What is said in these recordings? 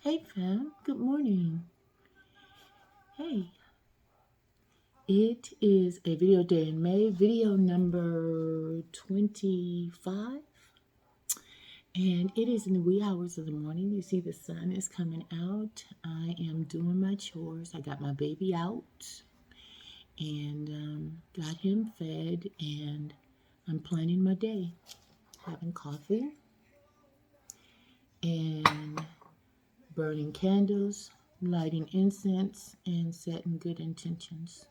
Hey fam, good morning. Hey, it is a video day in May, video number 25, and it is in the wee hours of the morning. You see the sun is coming out. I am doing my chores. I got my baby out and got him fed, and I'm planning my day, having coffee and burning candles, lighting incense, and setting good intentions.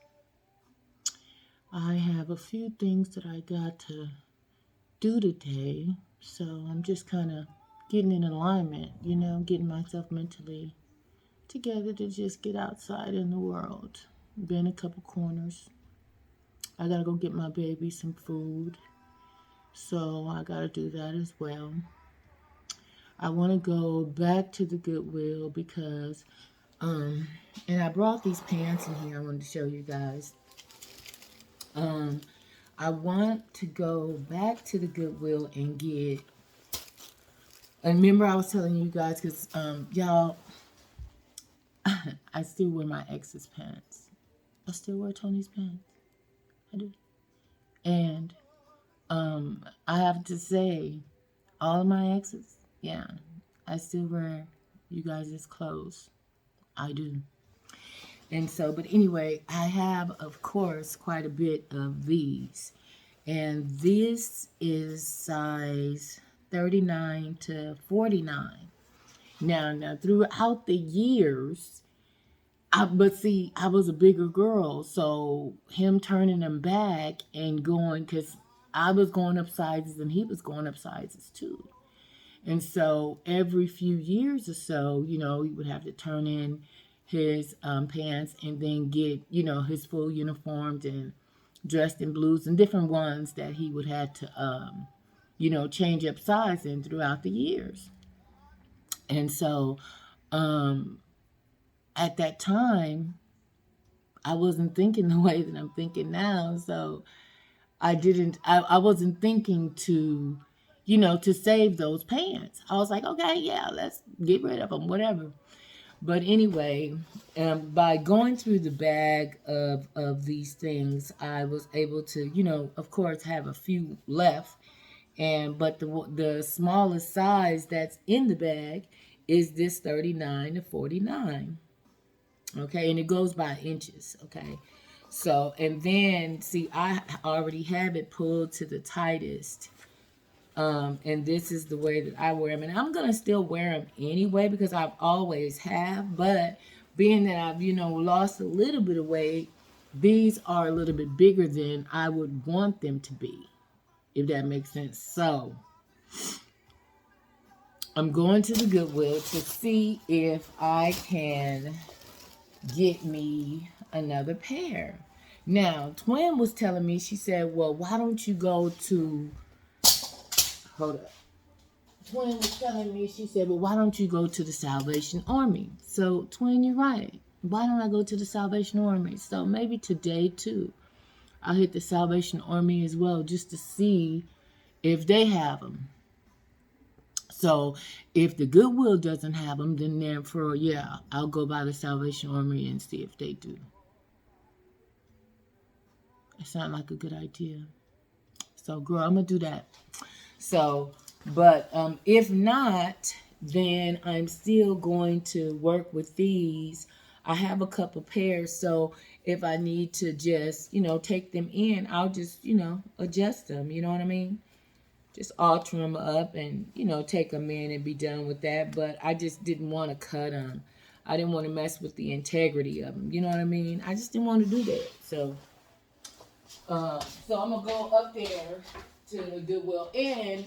I have a few things that I got to do today, so I'm just kind of getting in alignment, getting myself mentally together to just get outside in the world. Been a couple corners. I gotta go get my baby some food, so I gotta do that as well. I want to go back to the Goodwill because, and I brought these pants in here. I wanted to show you guys. I want to go back to the Goodwill and get. And remember, I was telling you guys because y'all, I still wear my ex's pants. I still wear Tony's pants. I do. And I have to say, all of my exes, yeah, I still wear you guys' clothes. I do. And so, but anyway, I have, of course, quite a bit of these. And this is size 39 to 49. Now, throughout the years, but see, I was a bigger girl, so him turning them back and going, because I was going up sizes and he was going up sizes too. And so every few years or so, he would have to turn in his pants and then get, his full uniforms and dressed in blues and different ones that he would have to, change up size in throughout the years. And so at that time, I wasn't thinking the way that I'm thinking now. So I wasn't thinking to, to save those pants. I was like, okay, yeah, let's get rid of them, whatever. But anyway, by going through the bag of these things, I was able to, of course, have a few left. But the smallest size that's in the bag is this 39 to 49. Okay, and it goes by inches. Okay, so and then see, I already have it pulled to the tightest. And this is the way that I wear them. And I'm going to still wear them anyway because I've always have. But being that I've, lost a little bit of weight, these are a little bit bigger than I would want them to be, if that makes sense. So I'm going to the Goodwill to see if I can get me another pair. Now, Twin was telling me, she said, well, why don't you go to, hold up. Twin was telling me, she said, well, why don't you go to the Salvation Army? So, Twin, you're right. Why don't I go to the Salvation Army? So maybe today, too, I'll hit the Salvation Army as well just to see if they have them. So if the Goodwill doesn't have them, then therefore, yeah, I'll go by the Salvation Army and see if they do. It sounds like a good idea. So, girl, I'm going to do that. So, but if not, then I'm still going to work with these. I have a couple pairs, so if I need to just, take them in, I'll just, adjust them. You know what I mean? Just alter them up and, take them in and be done with that. But I just didn't want to cut them. I didn't want to mess with the integrity of them. You know what I mean? I just didn't want to do that. So I'm going to go up there to the Goodwill. And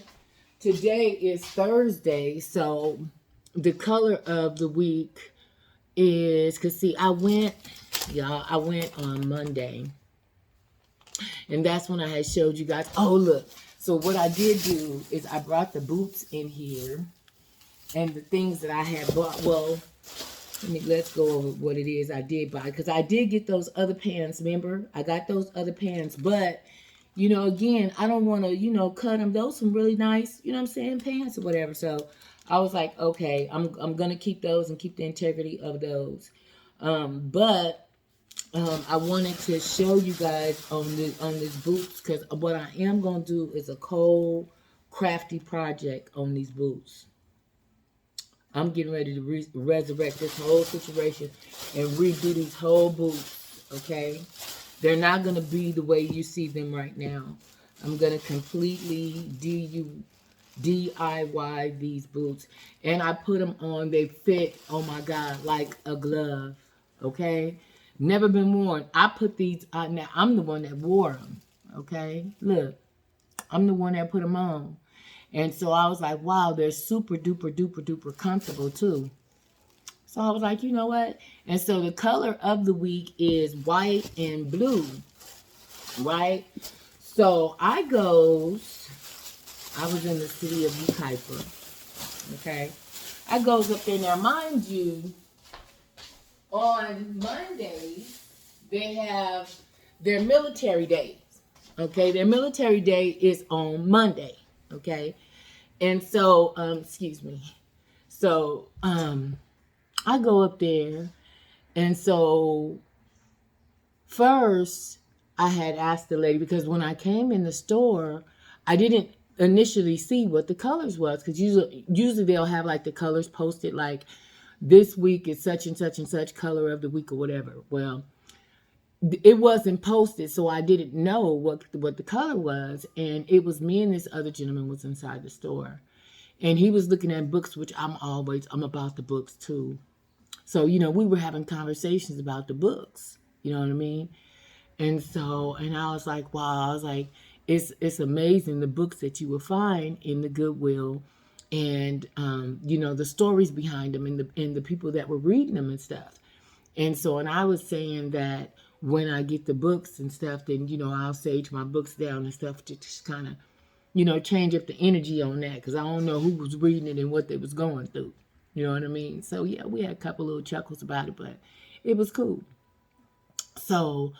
today is Thursday, so the color of the week is, because see, I went on Monday. And that's when I had showed you guys. Oh, look. So what I did do is I brought the boots in here. And the things that I had bought. Well, let's go over what it is I did buy. Because I did get those other pants, remember? I got those other pants. But, again, I don't want to, cut them. Those some really nice, pants or whatever. So I was like, okay, I'm gonna keep those and keep the integrity of those. But I wanted to show you guys on this boots, because what I am gonna do is a cold crafty project on these boots. I'm getting ready to resurrect this whole situation and redo these whole boots. Okay, they're not gonna be the way you see them right now. I'm gonna completely DIY these boots, and I put them on. They fit, oh my God, like a glove. Okay, never been worn. I put these on. Now I'm the one that wore them. Okay, look, I'm the one that put them on, and so I was like, wow, they're super duper duper duper comfortable too. So I was like, you know what? And so the color of the week is white and blue, right? So I was in the city of Ukaipa. Okay. I goes up there. Now, mind you, on Mondays, they have their military days. Okay. Their military day is on Monday. Okay. And so, excuse me. So, I go up there. And so, first, I had asked the lady, because when I came in the store, I didn't initially see what the colors was, because usually they'll have like the colors posted, like this week is such and such color of the week or whatever. Well, it wasn't posted, so I didn't know what the color was, and it was me and this other gentleman was inside the store, and he was looking at books, which I'm about the books too. So we were having conversations about the books. You know what I mean? And so, and I was like, wow, I was like, it's amazing the books that you will find in the Goodwill, and the stories behind them, and the people that were reading them and stuff. And so, and I was saying that when I get the books and stuff, then I'll sage my books down and stuff to just kind of change up the energy on that, because I don't know who was reading it and what they was going through. You know what I mean? So yeah, we had a couple little chuckles about it, but it was cool. So,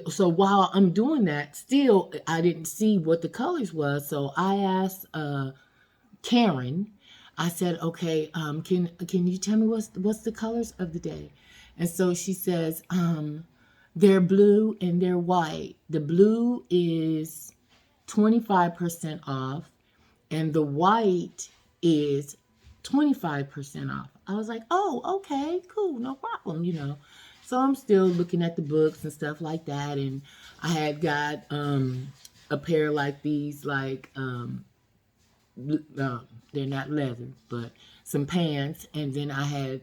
so while I'm doing that, still I didn't see what the colors was. So I asked Karen. I said, "Okay, can you tell me what's the colors of the day?" And so she says, "They're blue and they're white. The blue is 25% off, and the white is 25% off." I was like, "Oh, okay, cool, no problem." So I'm still looking at the books and stuff like that, and I had got a pair like these, like they're not leather, but some pants, and then I had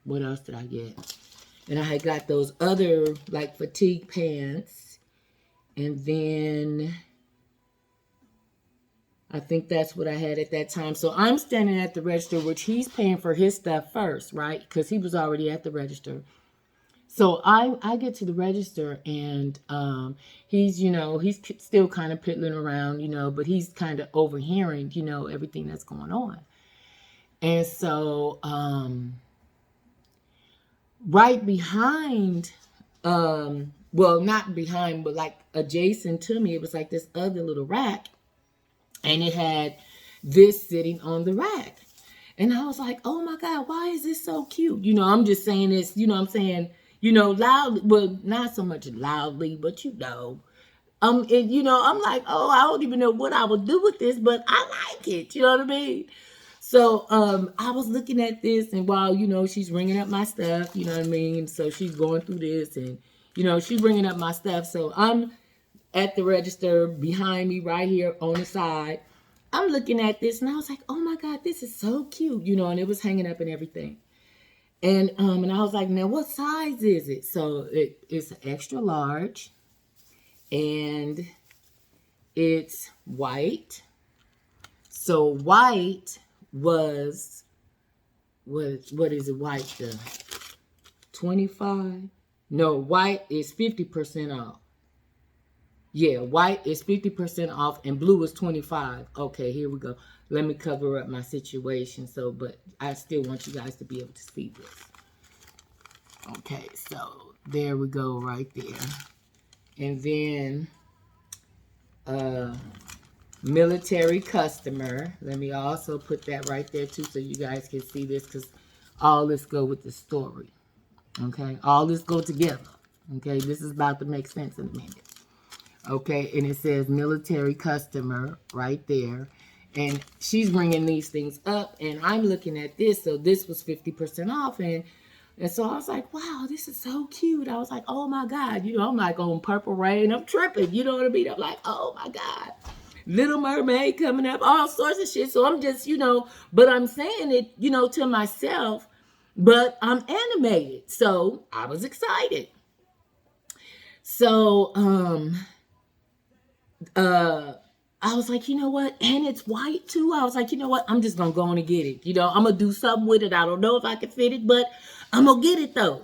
what else did I get? And I had got those other like fatigue pants, and then I think that's what I had at that time. So I'm standing at the register, which he's paying for his stuff first, right? Because he was already at the register. So I get to the register, and he's still kind of piddling around, but he's kind of overhearing, everything that's going on. And so right behind, well, not behind, but like adjacent to me, it was like this other little rack, and it had this sitting on the rack. And I was like, oh my God, why is this so cute? I'm just saying this, I'm saying, loudly, well, not so much loudly, but and I'm like, oh, I don't even know what I would do with this, but I like it. You know what I mean? So I was looking at this, and while, she's ringing up my stuff, you know what I mean? So she's going through this, and, she's bringing up my stuff. So I'm at the register behind me right here on the side. I'm looking at this, and I was like, oh my God, this is so cute, and it was hanging up and everything. And I was like, now what size is it? So it's extra large, and it's white. So white was, what is it, white, the 25? No, white is 50% off. Yeah, white is 50% off, and blue is 25. Okay, here we go. Let me cover up my situation. So, but I still want you guys to be able to see this. Okay, so there we go right there. And then, military customer. Let me also put that right there too so you guys can see this, because all this go with the story. Okay, all this go together. Okay, this is about to make sense in a minute. Okay, and it says military customer right there. And she's bringing these things up, and I'm looking at this. So this was 50% off, and so I was like, wow, this is so cute. I was like, oh my God, I'm like on Purple Rain. I'm tripping, you know what I mean? I'm like, oh my God. Little Mermaid coming up, all sorts of shit. So I'm just, but I'm saying it, to myself, but I'm animated. So I was excited. So, I was like, you know what? And it's white too. I was like, you know what? I'm just going to go on and get it. I'm going to do something with it. I don't know if I can fit it, but I'm going to get it though.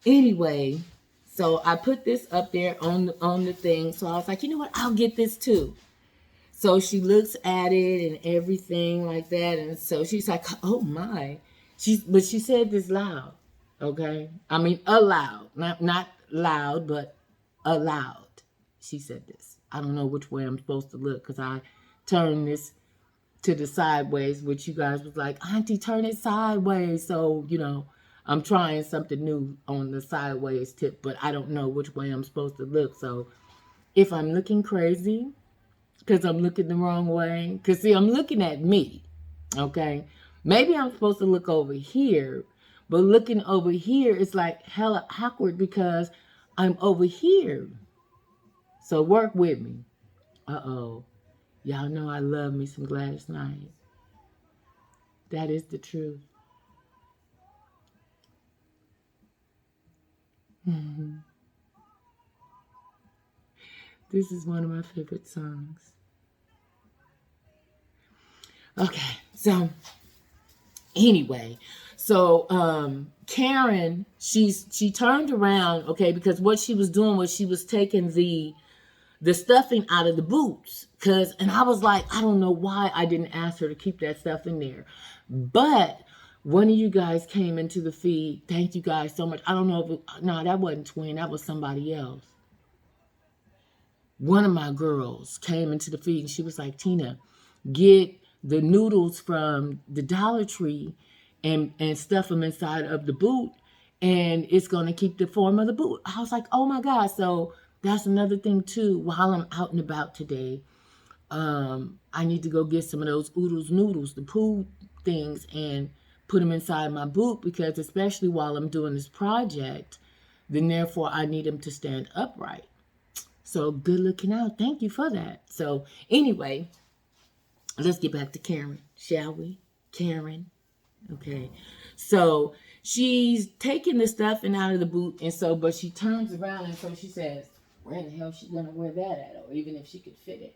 Anyway, so I put this up there on the thing. So I was like, you know what? I'll get this too. So she looks at it and everything like that. And so she's like, oh my. But she said this loud. Okay. I mean, aloud, not loud, but aloud. She said this. I don't know which way I'm supposed to look, because I turned this to the sideways, which you guys was like, Auntie, turn it sideways. So, I'm trying something new on the sideways tip, but I don't know which way I'm supposed to look. So if I'm looking crazy, because I'm looking the wrong way, because see, I'm looking at me, okay? Maybe I'm supposed to look over here, but looking over here is like hella awkward because I'm over here. So work with me. Uh-oh. Y'all know I love me some Gladys Knight. That is the truth. This is one of my favorite songs. Okay, so anyway, so Karen, she turned around, okay, because what she was doing was she was taking the stuffing out of the boots, and I was like, I don't know why I didn't ask her to keep that stuff in there, but one of you guys came into the feed. Thank you guys so much. I don't know if no, that wasn't Twin, that was somebody else. One of my girls came into the feed and she was like, Tina, get the noodles from the Dollar Tree and stuff them inside of the boot, and it's going to keep the form of the boot. I was like, oh my God. So that's another thing too. While I'm out and about today, I need to go get some of those oodles noodles, the poo things, and put them inside my boot, because especially while I'm doing this project, then therefore I need them to stand upright. So good looking out. Thank you for that. So anyway, let's get back to Karen, shall we? Karen. Okay. So she's taking the stuffing out of the boot, and so, but she turns around and so she says, where the hell is she gonna wear that at? Or even if she could fit it.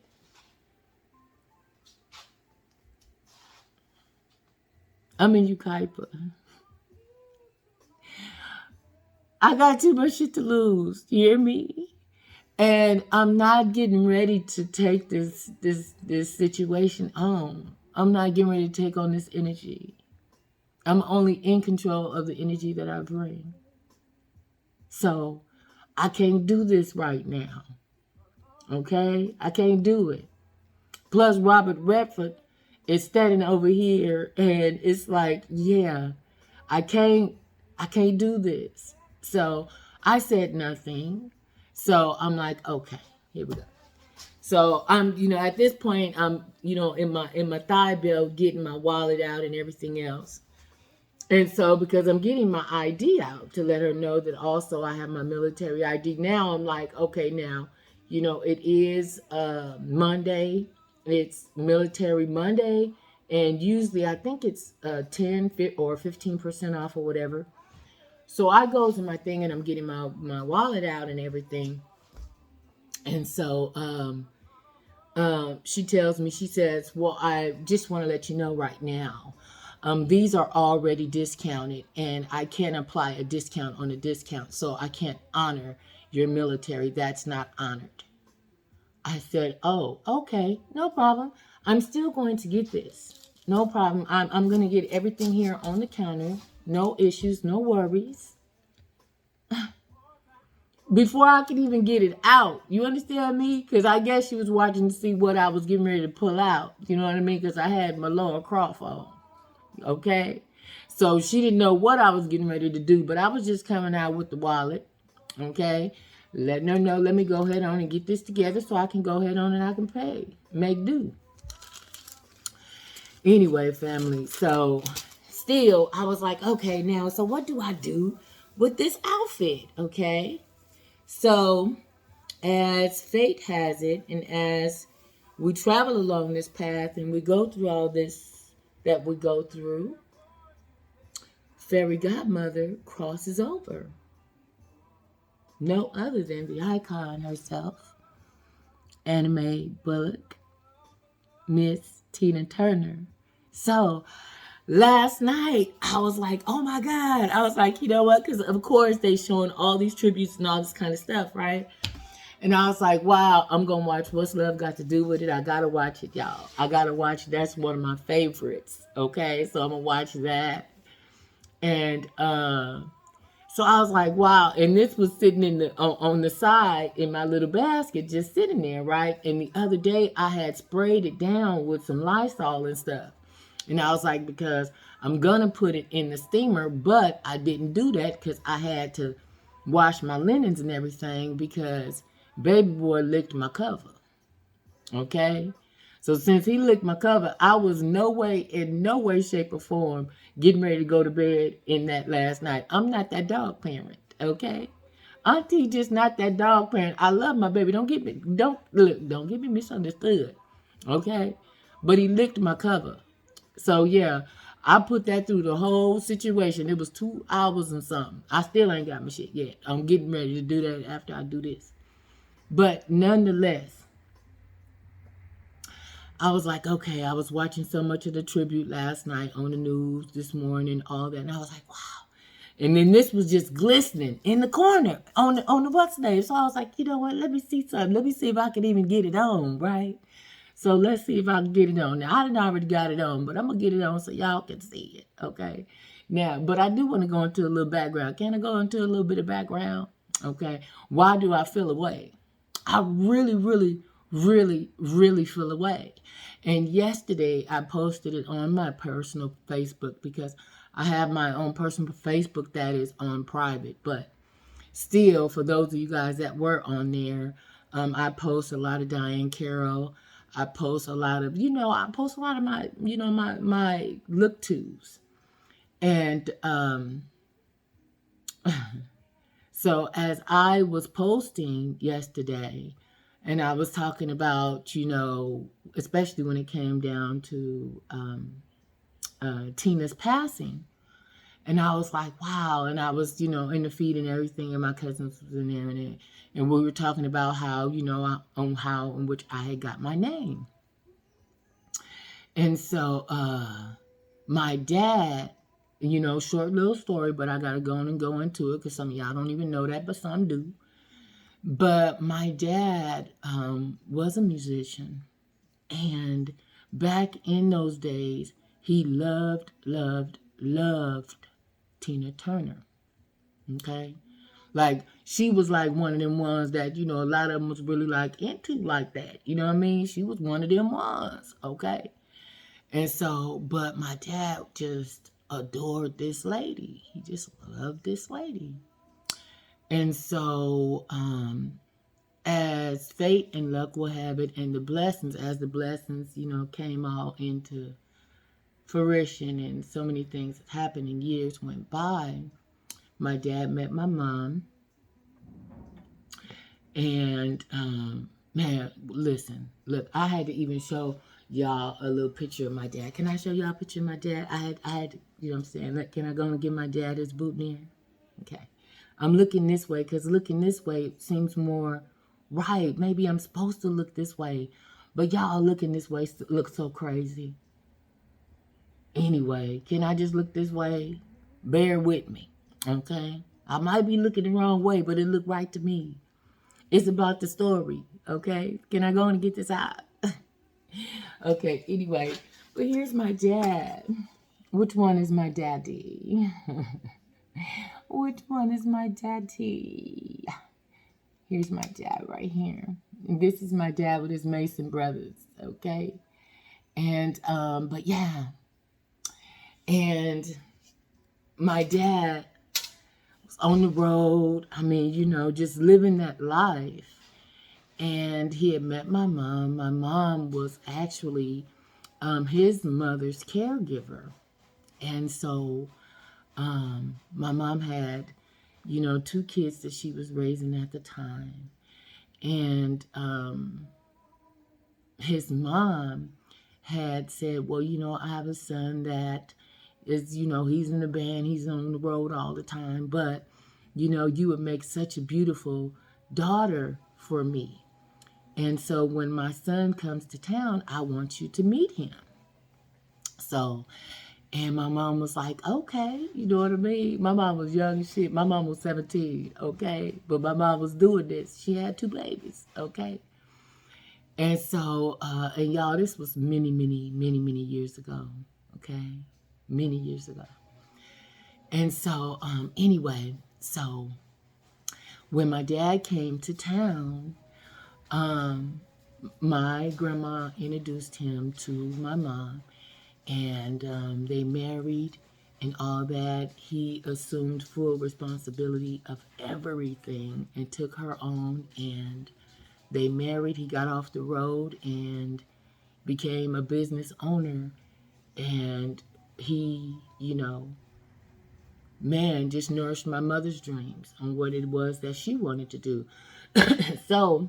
I'm in Ukaipa. I got too much shit to lose. You hear me? And I'm not getting ready to take this situation on. I'm not getting ready to take on this energy. I'm only in control of the energy that I bring. So I can't do this right now. Okay? I can't do it. Plus Robert Redford is standing over here, and it's like, yeah, I can't do this. So I said nothing. So I'm like, okay, here we go. So I'm, at this point, I'm, in my thigh belt, getting my wallet out and everything else. And so because I'm getting my ID out to let her know that also I have my military ID. Now I'm like, okay, now, it is Monday. It's Military Monday. And usually I think it's 10 or 15% off or whatever. So I go to my thing and I'm getting my wallet out and everything. And so she tells me, she says, well, I just want to let you know right now, these are already discounted and I can't apply a discount on a discount. So I can't honor your military. That's not honored. I said, oh, okay, no problem. I'm still going to get this. No problem. I'm going to get everything here on the counter. No issues, no worries. before I could even get it out. You understand me? Because I guess she was watching to see what I was getting ready to pull out. You know what I mean? Because I had my Laura Croft on. Okay? So she didn't know what I was getting ready to do, but I was just coming out with the wallet. Okay? Letting her know, let me go ahead on and get this together so I can go ahead on and I can pay. Make do. Anyway, family, so still, I was like, okay, now, so what do I do with this outfit? Okay? So, as fate has it, and as we travel along this path and we go through all this that we go through, Fairy Godmother crosses over. No other than the icon herself, Anna Mae Bullock, Miss Tina Turner. So, last night, I was like, oh my God. I was like, you know what? Because, of course, they showing all these tributes and all this kind of stuff, right? And I was like, wow, I'm going to watch What's Love Got to Do with It. I got to watch it, y'all. I got to watch it. That's one of my favorites, okay? So I'm going to watch that. And so I was like, wow. And this was sitting in the on the side in my little basket, just sitting there, right? And the other day, I had sprayed it down with some Lysol and stuff. And I was like, because I'm going to put it in the steamer, but I didn't do that because I had to wash my linens and everything because baby boy licked my cover. Okay? So since he licked my cover, I was in no way, shape, or form getting ready to go to bed in that last night. I'm not that dog parent, okay? Auntie just not that dog parent. I love my baby. Don't get me misunderstood. Okay? But he licked my cover. So yeah, I put that through the whole situation. It was 2 hours and something. I still ain't got my shit yet. I'm getting ready to do that after I do this. But nonetheless, I was like, okay, I was watching so much of the tribute last night on the news this morning, all that, and I was like, wow. And then this was just glistening in the corner on the what's name. So I was like, you know what? Let me see something. Let me see if I can even get it on, right? So let's see if I can get it on. Now, I done already got it on, but I'm going to get it on so y'all can see it, okay? Now, but I do want to go into a little background. Can I go into a little bit of background? Okay. Why do I feel away? I really, really, really, really feel away. And yesterday, I posted it on my personal Facebook because I have my own personal Facebook that is on private. But still, for those of you guys that were on there, I post a lot of Diane Carroll. I post a lot of, I post a lot of my, my look-tos. And so as I was posting yesterday, and I was talking about, especially when it came down to Tina's passing, and I was like, wow. And I was, in the feed and everything, and my cousins was in there, and we were talking about how, on how in which I had got my name. And so my dad, short little story, but I got to go into it because some of y'all don't even know that, but some do. But my dad was a musician. And back in those days, he loved Tina Turner. Okay? Like, she was like one of them ones that, a lot of them was really like into like that. You know what I mean? She was one of them ones. Okay? And so, but my dad just adored this lady. He just loved this lady. And so, as fate and luck will have it, and as the blessings, came all into fruition, and so many things happened and years went by, my dad met my mom. And, man, listen, look, I had to even show y'all a little picture of my dad. Can I show y'all a picture of my dad? I had, you know what I'm saying? Look, can I go and give my dad his boutonniere? Okay. I'm looking this way because looking this way seems more right. Maybe I'm supposed to look this way, but y'all looking this way looks so crazy. Anyway, can I just look this way? Bear with me, okay? I might be looking the wrong way, but it looked right to me. It's about the story, okay? Can I go and get this out? Okay, anyway, but here's my dad. Which one is my daddy? Which one is my daddy? Here's my dad right here. And this is my dad with his Mason brothers, okay? And, but yeah. And my dad was on the road. I mean, you know, just living that life. And he had met my mom. My mom was actually his mother's caregiver. And so my mom had, you know, 2 kids that she was raising at the time. And his mom had said, well, you know, I have a son that is, you know, he's in the band, he's on the road all the time, but, you know, you would make such a beautiful daughter for me. And so when my son comes to town, I want you to meet him. So, and my mom was like, okay, you know what I mean? My mom was young as shit. My mom was 17, okay? But my mom was doing this. She had 2 babies, okay? And so, and y'all, this was many, many, many, many years ago, okay? Many years ago. And so, anyway, so when my dad came to town, my grandma introduced him to my mom, and they married and all that. He assumed full responsibility of everything and took her on, and they married. He got off the road and became a business owner, and he, you know, man, just nourished my mother's dreams on what it was that she wanted to do. So,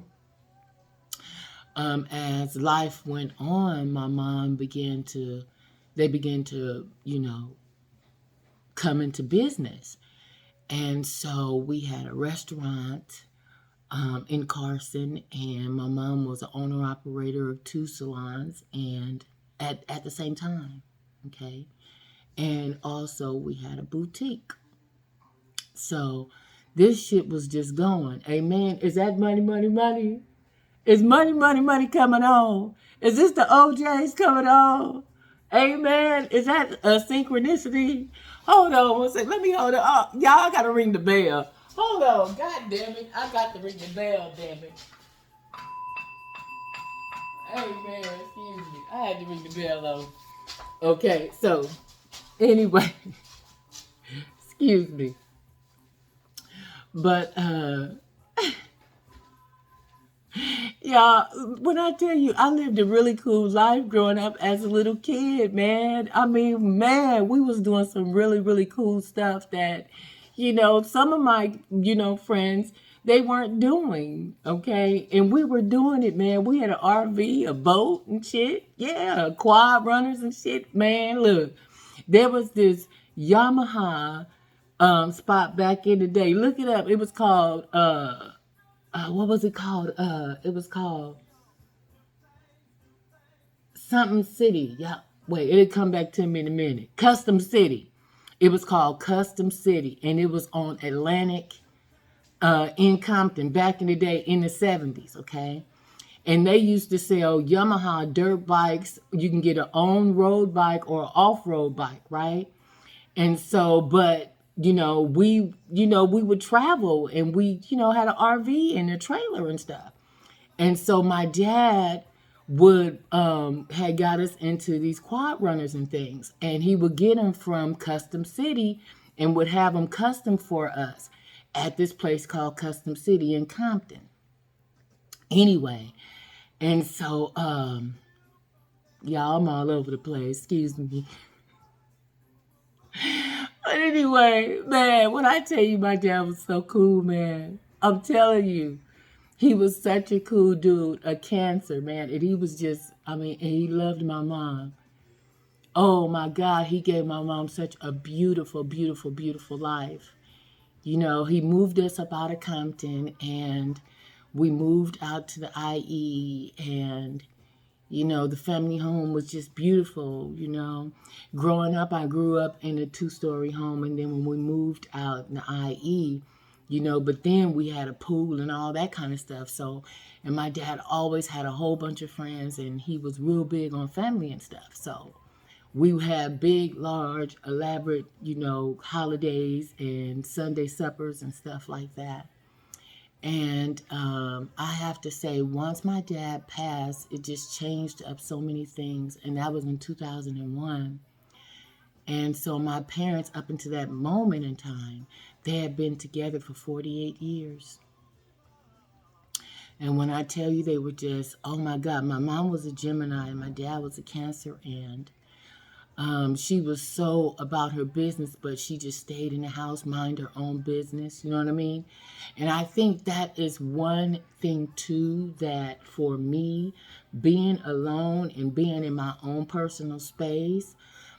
as life went on, my mom they began to, you know, come into business. And so we had a restaurant in Carson, and my mom was an owner operator of 2 salons, and at the same time, okay. And also we had a boutique. So this shit was just going. Amen. Is that money, money, money? Is money, money, money coming on? Is this the OJs coming on? Amen. Is that a synchronicity? Hold on one second. Let me hold it up. Y'all, I got to ring the bell. Hold on. God damn it. I got to ring the bell, damn it. Amen. Excuse me. I had to ring the bell on. Okay, so anyway, excuse me. But y'all, when I tell you, I lived a really cool life growing up as a little kid, man. I mean, man, we was doing some really, really cool stuff that, you know, some of my, you know, friends, they weren't doing, okay? And we were doing it, man. We had an RV, a boat and shit. Yeah, quad runners and shit. Man, look, there was this Yamaha spot back in the day. Look it up. It was called what was it called? It was called something City. Yeah, wait, it'll come back to me in a minute. Custom City. It was called Custom City, and it was on Atlantic in Compton back in the day in the 70s, okay? And they used to sell Yamaha dirt bikes. You can get an on-road bike or an off-road bike, right? And so, but we would travel, and we, had an RV and a trailer and stuff. And so my dad would had got us into these quad runners and things, and he would get them from Custom City and would have them custom for us at this place called Custom City in Compton. Anyway, and so y'all, I'm all over the place. Excuse me. But anyway, man, when I tell you my dad was so cool, man, I'm telling you, he was such a cool dude, a Cancer, man. And he was just, I mean, and he loved my mom. Oh my God, he gave my mom such a beautiful, beautiful, beautiful life. You know, he moved us up out of Compton, and we moved out to the IE, and the family home was just beautiful, Growing up, I grew up in a 2-story home, and then when we moved out in the IE, but then we had a pool and all that kind of stuff. So, and my dad always had a whole bunch of friends, and he was real big on family and stuff. So we had big, large, elaborate, holidays and Sunday suppers and stuff like that. And I have to say, once my dad passed, it just changed up so many things. And that was in 2001. And so my parents, up until that moment in time, they had been together for 48 years. And when I tell you they were just, oh my God, my mom was a Gemini and my dad was a Cancer. And she was so about her business, but she just stayed in the house, mind her own business. You know what I mean? And I think that is one thing too, that for me, being alone and being in my own personal space,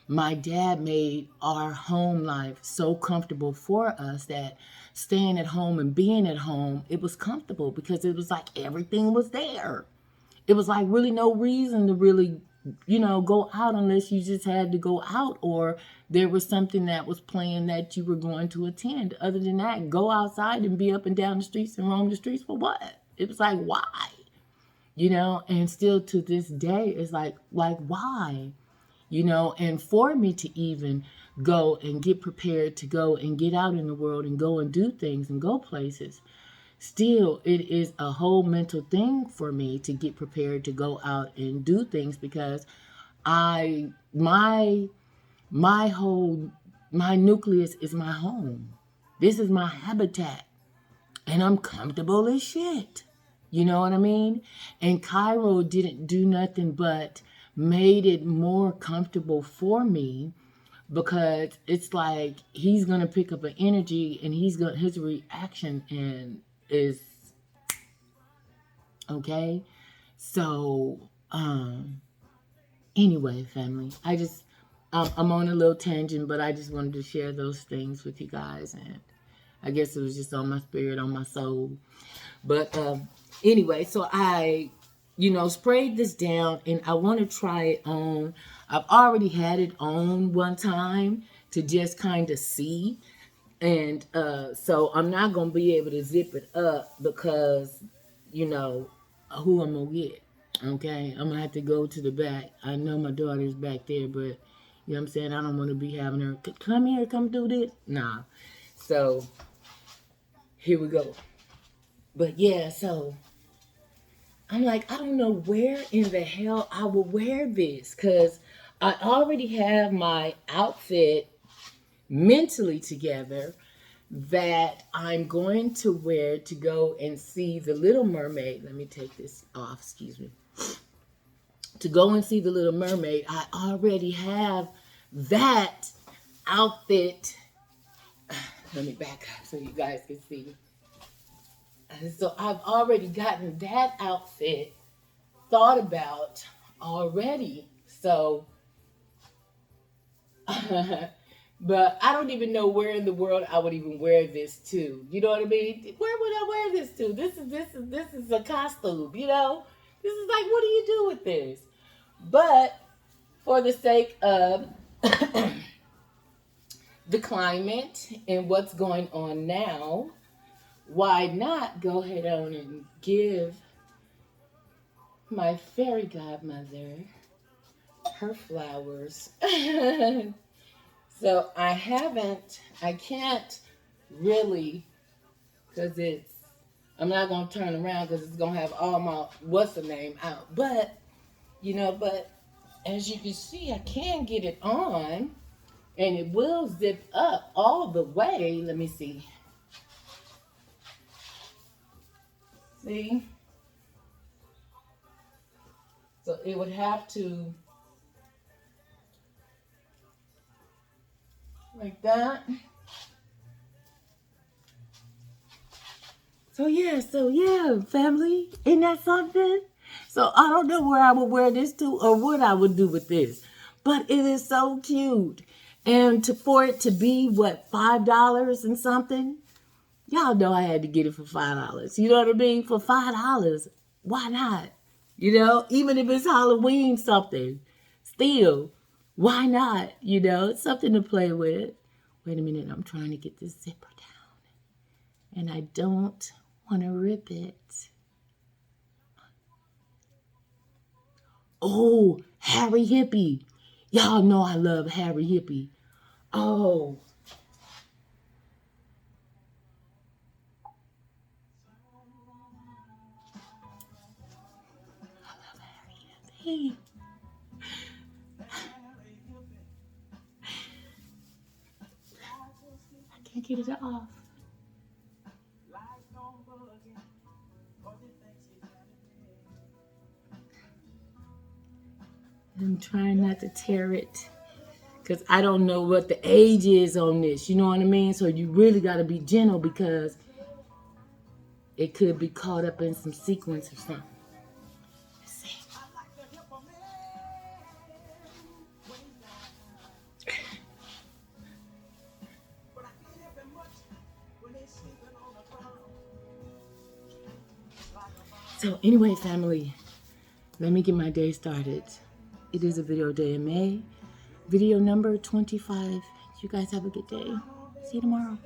my dad made our home life so comfortable for us that staying at home and being at home, it was comfortable because it was like everything was there. It was like really no reason to really, go out unless you just had to go out or there was something that was playing that you were going to attend. Other than that, go outside and be up and down the streets and roam the streets for what? It was like, why? And still to this day, it's like why? And for me to even go and get prepared to go and get out in the world and go and do things and go places, still it is a whole mental thing for me to get prepared to go out and do things because my whole my nucleus is my home. This is my habitat and I'm comfortable as shit. You know what I mean? And Cairo didn't do nothing but made it more comfortable for me because it's like he's gonna pick up an energy and his reaction and is okay. So anyway, family, I'm on a little tangent, but I just wanted to share those things with you guys, and I guess it was just on my spirit, on my soul. But anyway, so I, sprayed this down and I want to try it on. I've already had it on one time to just kind of see. And so I'm not going to be able to zip it up because, who I'm going to get. Okay, I'm going to have to go to the back. I know my daughter's back there, but, you know what I'm saying? I don't want to be having her, come here, come do this. Nah. So here we go. But yeah, so I'm like, I don't know where in the hell I will wear this because I already have my outfit mentally together that I'm going to wear to go and see The Little Mermaid. Let me take this off, excuse me. To go and see The Little Mermaid, I already have that outfit. Let me back up so you guys can see. And so I've already gotten that outfit thought about already. So, but I don't even know where in the world I would even wear this to. You know what I mean? Where would I wear this to? This is a costume, This is like, what do you do with this? But for the sake of the climate and what's going on now, why not go ahead on and give my fairy godmother her flowers. So I can't really, because I'm not going to turn around because it's going to have all my, what's the name out. But, but as you can see, I can get it on and it will zip up all the way. Let me see. See? So it would have to, like that. So yeah, family. Isn't that something? So I don't know where I would wear this to or what I would do with this. But it is so cute. And for it to be, what, $5 and something? Y'all know I had to get it for $5. You know what I mean? For $5. Why not? Even if it's Halloween something. Still, why not? It's something to play with. Wait a minute, I'm trying to get this zipper down. And I don't want to rip it. Oh, Harry Hippie. Y'all know I love Harry Hippie. Oh. me. I can't get it off. I'm trying not to tear it because I don't know what the age is on this. You know what I mean? So you really got to be gentle because it could be caught up in some sequence or something. Let's see. So anyway, family, let me get my day started. It is a video day in May. Video number 25. You guys have a good day. See you tomorrow.